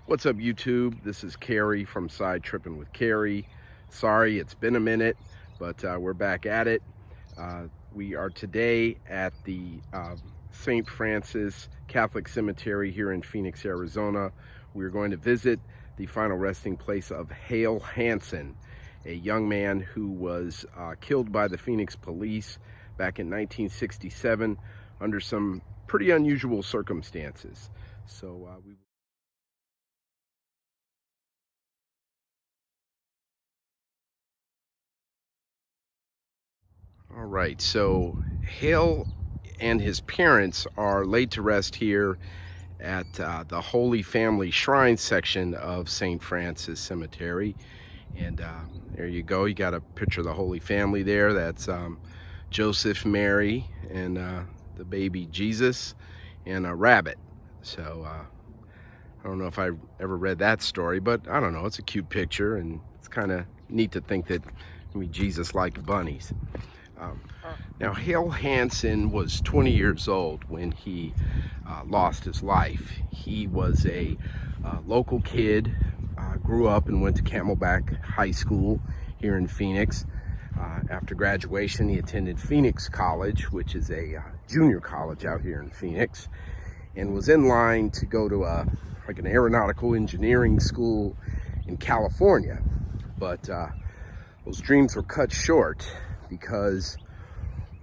What's up, YouTube? This is Carrie from Side Tripping with Carrie. Sorry, it's been a minute, but we're back at it. We are today at the St. Francis Catholic Cemetery here in Phoenix, Arizona. We're going to visit the final resting place of Hail Hansen, a young man who was killed by the Phoenix police back in 1967 under some pretty unusual circumstances. So All right, so Hale and his parents are laid to rest here at the Holy Family Shrine section of St. Francis Cemetery. And there you go, you got a picture of the Holy Family there. That's Joseph, Mary, and the baby Jesus, and a rabbit. So I don't know if I ever read that story, but I don't know, it's a cute picture, and it's kind of neat to think that maybe Jesus liked bunnies. Now, Hail Hansen was 20 years old when he lost his life. He was a local kid, grew up and went to Camelback High School here in Phoenix. After graduation, he attended Phoenix College, which is a junior college out here in Phoenix, and was in line to go to like an aeronautical engineering school in California. But those dreams were cut short, because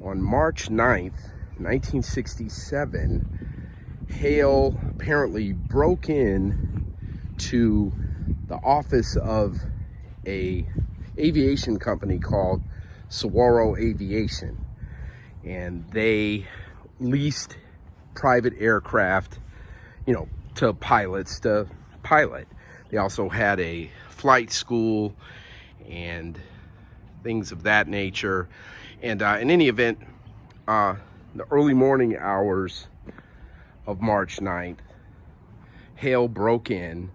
on March 9th, 1967, Hale apparently broke in to the office of a aviation company called Saguaro Aviation, and they leased private aircraft, you know, to pilots to pilot. They also had a flight school and things of that nature. And in any event, the early morning hours of March 9th, Hale broke in.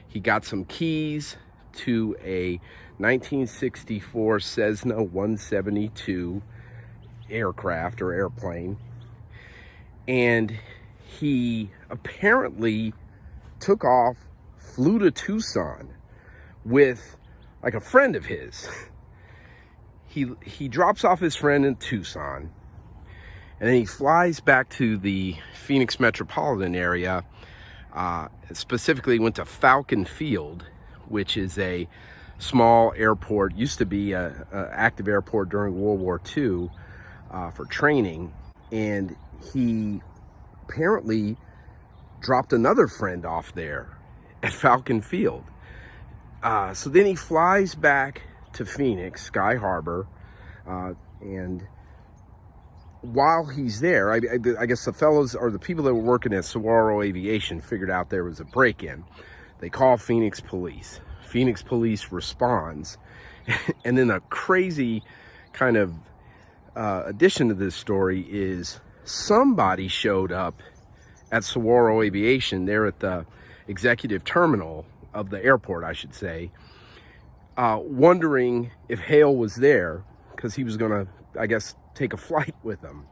He got some keys to a 1964 Cessna 172 aircraft or airplane, and he apparently took off, flew to Tucson with like a friend of his. He drops off his friend in Tucson, and then he flies back to the Phoenix metropolitan area. Specifically went to Falcon Field, which is a small airport, used to be an active airport during World War II for training. And he apparently dropped another friend off there at Falcon Field. So then he flies back to Phoenix, Sky Harbor, and while he's there, I guess the fellows, or the people that were working at Saguaro Aviation, figured out there was a break-in. They call Phoenix police. Phoenix police responds, and then a crazy kind of addition to this story is somebody showed up at Saguaro Aviation there at the executive terminal of the airport, I should say, wondering if Hale was there, because he was gonna, I guess, take a flight with him.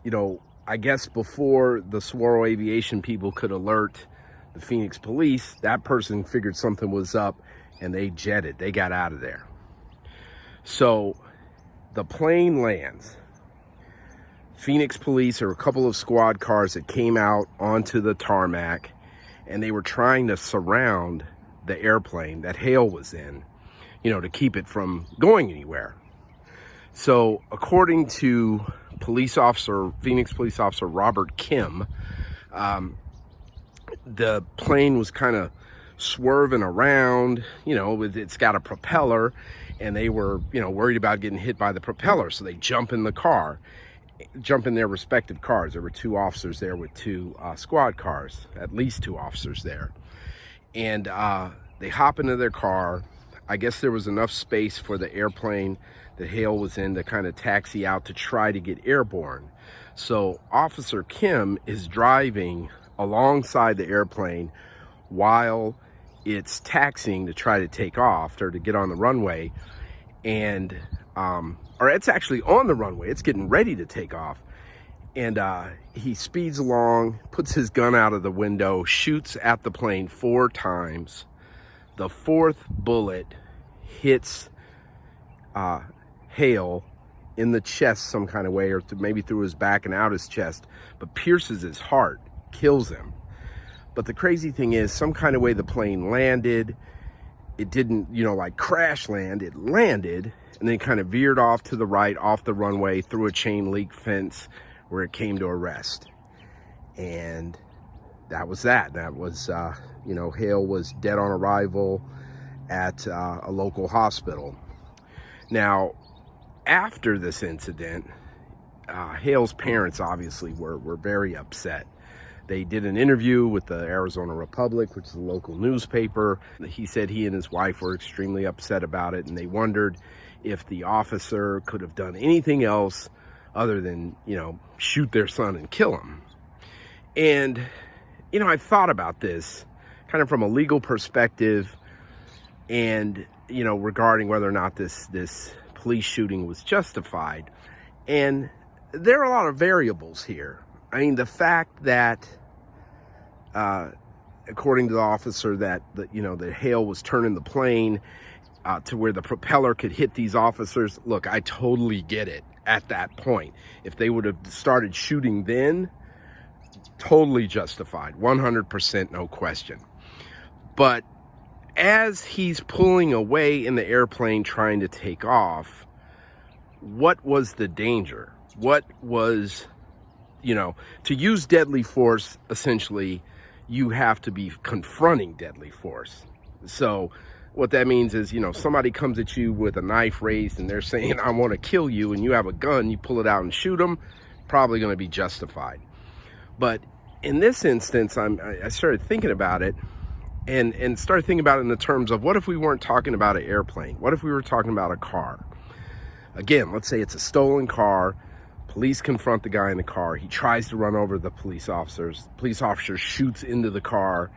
You know, I guess before the Saguaro Aviation people could alert the Phoenix police, that person figured something was up, and they jetted. They got out of there. So the plane lands. Phoenix police, or a couple of squad cars that came out onto the tarmac, and they were trying to surround the airplane that Hale was in, you know, to keep it from going anywhere. So according to Phoenix police officer Robert Kimm, the plane was kind of swerving around, you know, it's got a propeller, and they were, you know, worried about getting hit by the propeller. So they jump in their respective cars. There were two officers there with two squad cars, at least two officers there. And they hop into their car. I guess there was enough space for the airplane that Hale was in to kind of taxi out to try to get airborne. So Officer Kimm is driving alongside the airplane while it's taxiing to try to take off, or to get on the runway. And or it's actually on the runway, it's getting ready to take off. And he speeds along, puts his gun out of the window, shoots at the plane 4 times. The 4th bullet hits Hail in the chest some kind of way, or maybe through his back and out his chest, but pierces his heart, kills him. But the crazy thing is, some kind of way the plane landed. It didn't, like crash land. It landed and then kind of veered off to the right, off the runway, through a chain link fence, where it came to a rest. And that was that. That was, Hail was dead on arrival at a local hospital. Now, after this incident, Hail's parents obviously were very upset. They did an interview with the Arizona Republic, which is a local newspaper. He said he and his wife were extremely upset about it, and they wondered if the officer could have done anything else other than, shoot their son and kill him. And, I've thought about this kind of from a legal perspective and, regarding whether or not this police shooting was justified. And there are a lot of variables here. I mean, the fact that, according to the officer, that the Hail was turning the plane to where the propeller could hit these officers. Look, I totally get it at that point. If they would have started shooting then, totally justified, 100%, no question. But as he's pulling away in the airplane trying to take off, what was the danger? What was, to use deadly force, essentially, you have to be confronting deadly force. So what that means is, somebody comes at you with a knife raised and they're saying, I want to kill you, and you have a gun, you pull it out and shoot them, probably going to be justified. But in this instance, I started thinking about it and started thinking about it in the terms of, what if we weren't talking about an airplane? What if we were talking about a car? Again, let's say it's a stolen car. Police confront the guy in the car. He tries to run over the police officers. The police officer shoots into the car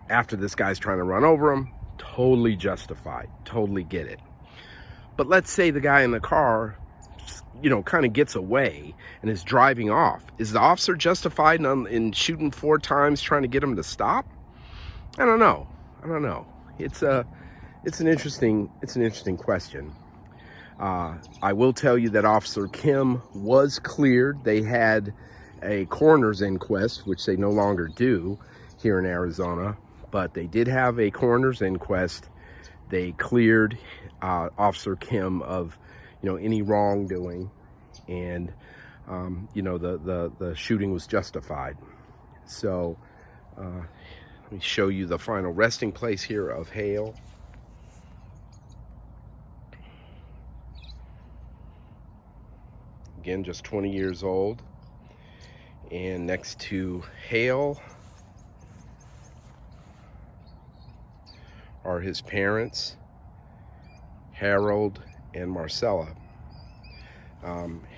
after this guy's trying to run over him. Totally justified. Totally get it. But let's say the guy in the car, kind of gets away and is driving off. Is the officer justified in shooting 4 times trying to get him to stop? I don't know. It's an interesting question. I will tell you that Officer Kimm was cleared. They had a coroner's inquest, which they no longer do here in Arizona, but they did have a coroner's inquest. They cleared Officer Kimm of, any wrongdoing, and the shooting was justified. So let me show you the final resting place here of Hail. Again, just 20 years old. And next to Hail are his parents, Harold and Marcella.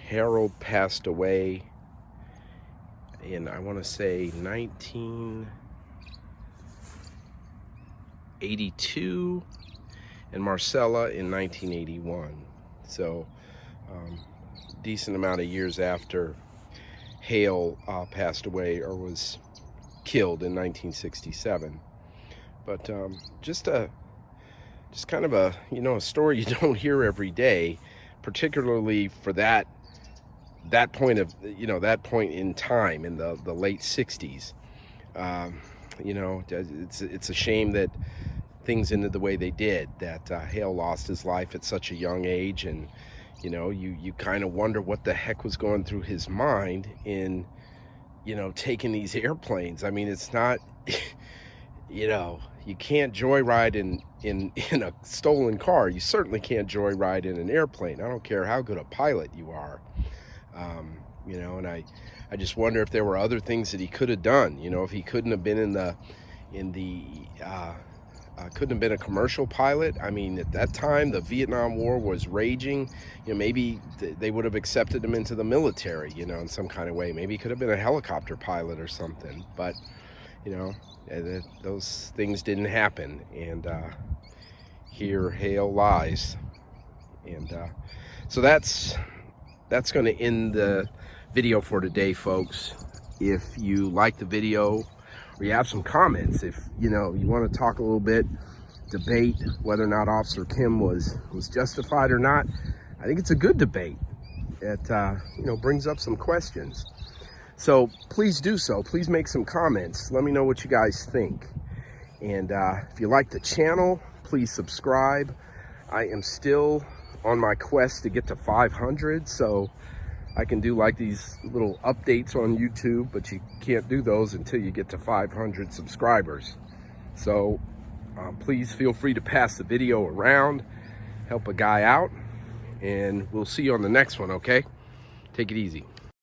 Harold passed away in, I want to say, 1982, and Marcella in 1981. So decent amount of years after Hail passed away, or was killed in 1967. But just kind of a a story you don't hear every day, particularly for that point of that point in time in the late 60s. It's a shame that things ended the way they did, that Hail lost his life at such a young age, and you kind of wonder what the heck was going through his mind in taking these airplanes. I mean, it's not you can't joyride in a stolen car. You certainly can't joyride in an airplane. I don't care how good a pilot you are. And I just wonder if there were other things that he could have done. If he couldn't have been couldn't have been a commercial pilot. I mean, at that time, the Vietnam War was raging. Maybe they would have accepted him into the military, in some kind of way. Maybe he could have been a helicopter pilot or something. But, those things didn't happen. And here Hail lies. And so that's going to end the video for today, folks. If you like the video or you have some comments, if you want to talk a little bit, debate whether or not Officer Kimm was justified or not, I think it's a good debate. It brings up some questions. So please do so. Please make some comments. Let me know what you guys think. And if you like the channel, please subscribe. I am still on my quest to get to 500, so I can do like these little updates on YouTube, but you can't do those until you get to 500 subscribers. So please feel free to pass the video around, help a guy out, and we'll see you on the next one, okay? Take it easy.